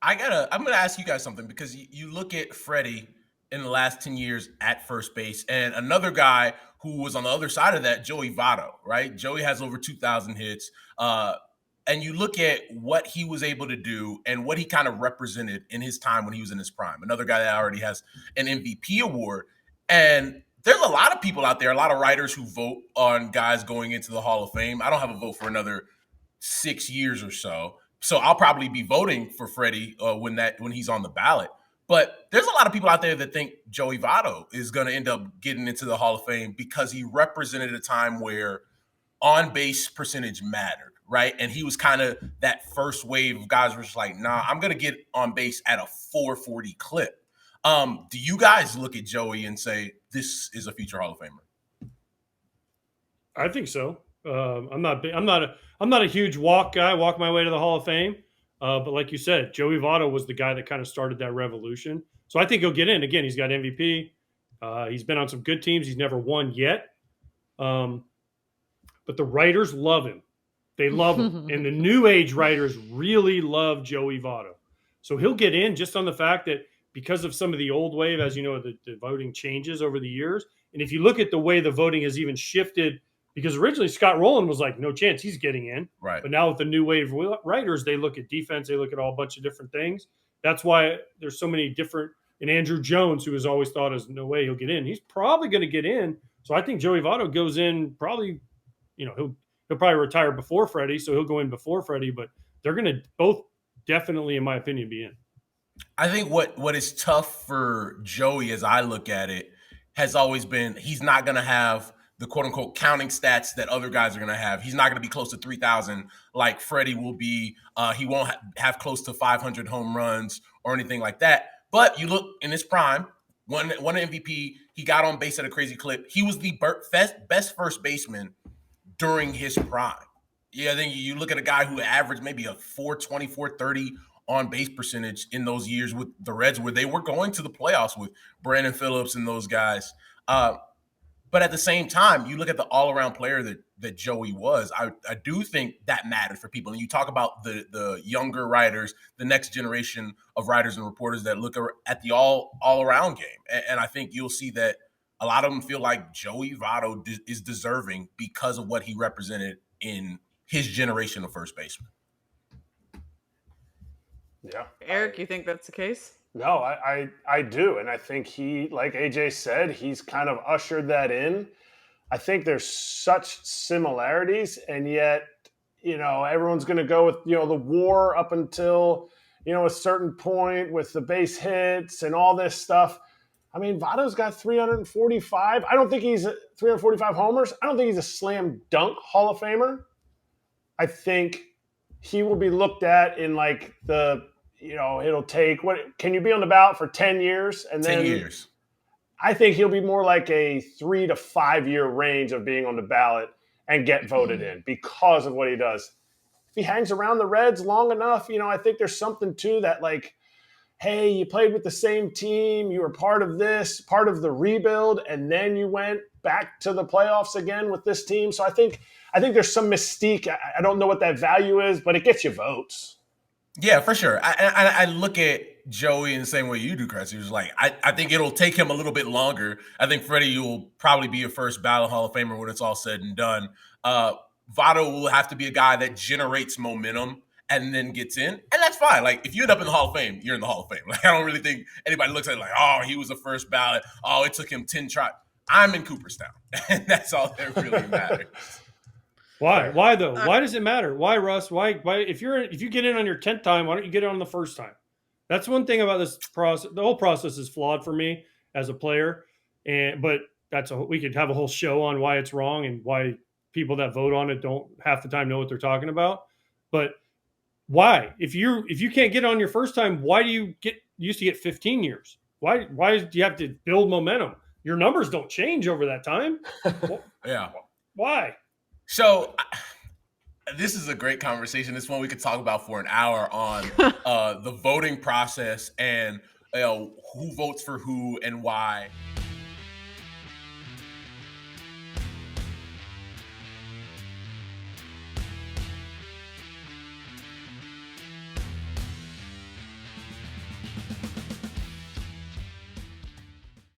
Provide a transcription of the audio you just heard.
I'm gonna ask you guys something because you look at Freddie in the last 10 years at first base, and another guy who was on the other side of that, Joey Votto, right? Joey has over 2,000 hits. And you look at what he was able to do and what he kind of represented in his time when he was in his prime. Another guy that already has an MVP award. And there's a lot of people out there, a lot of writers who vote on guys going into the Hall of Fame. I don't have a vote for another 6 years or so. So I'll probably be voting for Freddie when he's on the ballot. But there's a lot of people out there that think Joey Votto is going to end up getting into the Hall of Fame because he represented a time where on base percentage mattered, right? And he was kind of that first wave of guys who were just like, nah, I'm going to get on base at a 440 clip. Do you guys look at Joey and say, this is a future Hall of Famer? I think so. I'm not a huge walk guy, walk my way to the Hall of Fame. But like you said, Joey Votto was the guy that kind of started that revolution. So I think he'll get in. Again, he's got MVP. He's been on some good teams. He's never won yet. But the writers love him. They love him. And the new age writers really love Joey Votto. So he'll get in just on the fact that because of some of the old wave, as you know, the voting changes over the years. And if you look at the way the voting has even shifted, because originally Scott Rowland was like, no chance he's getting in. Right. But now with the new wave writers, they look at defense. They look at all a bunch of different things. That's why there's so many different. And Andrew Jones, who has always thought is no way he'll get in, he's probably going to get in. So I think Joey Votto goes in probably, he'll probably retire before Freddie, so he'll go in before Freddie. But they're going to both definitely, in my opinion, be in. I think what is tough for Joey, as I look at it, has always been he's not going to have the quote-unquote counting stats that other guys are going to have. He's not going to be close to 3,000 like Freddie will be. He won't have close to 500 home runs or anything like that. But you look in his prime, won an MVP. He got on base at a crazy clip. He was the best first baseman during his prime. Yeah, then you look at a guy who averaged maybe a 420, 430 on base percentage in those years with the Reds where they were going to the playoffs with Brandon Phillips and those guys. But at the same time, you look at the all-around player that Joey was. I do think that matters for people. And you talk about the younger writers, the next generation of writers and reporters that look at the all-around game. And I think you'll see that a lot of them feel like Joey Votto is deserving because of what he represented in his generation of first baseman. Yeah. Eric, you think that's the case? No, I do. And I think he, like AJ said, he's kind of ushered that in. I think there's such similarities, and yet, everyone's going to go with, the WAR up until, a certain point with the base hits and all this stuff. I mean, Votto's got 345. I don't think he's 345 homers. I don't think he's a slam dunk Hall of Famer. I think he will be looked at in like it'll take can you be on the ballot for 10 years? And then 10 years. I think he'll be more like a 3 to 5 year range of being on the ballot and get voted in because of what he does. If he hangs around the Reds long enough, I think there's something to that, like, hey, you played with the same team, you were part of the rebuild, and then you went back to the playoffs again with this team. So I think there's some mystique. I don't know what that value is, but it gets you votes. Yeah, for sure. I look at Joey in the same way you do, Chris. He was like, I think it'll take him a little bit longer. I think Freddie will probably be a first ballot Hall of Famer when it's all said and done. Votto will have to be a guy that generates momentum and then gets in, and that's fine. Like, if you end up in the Hall of Fame, you're in the Hall of Fame. Like, I don't really think anybody looks at it like, oh, he was a first ballot. Oh, it took him 10 tries. I'm in Cooperstown, and that's all that really matters. Why? Why though? Why does it matter? Why, Russ? Why? If you get in on your 10th time, why don't you get in on the first time? That's one thing about this process. The whole process is flawed for me as a player, but we could have a whole show on why it's wrong and why people that vote on it don't half the time know what they're talking about. But why? If you can't get on your first time, why do you used to get 15 years? Why do you have to build momentum? Your numbers don't change over that time. Yeah. Why? So this is a great conversation. It's one we could talk about for an hour on the voting process and who votes for who and why.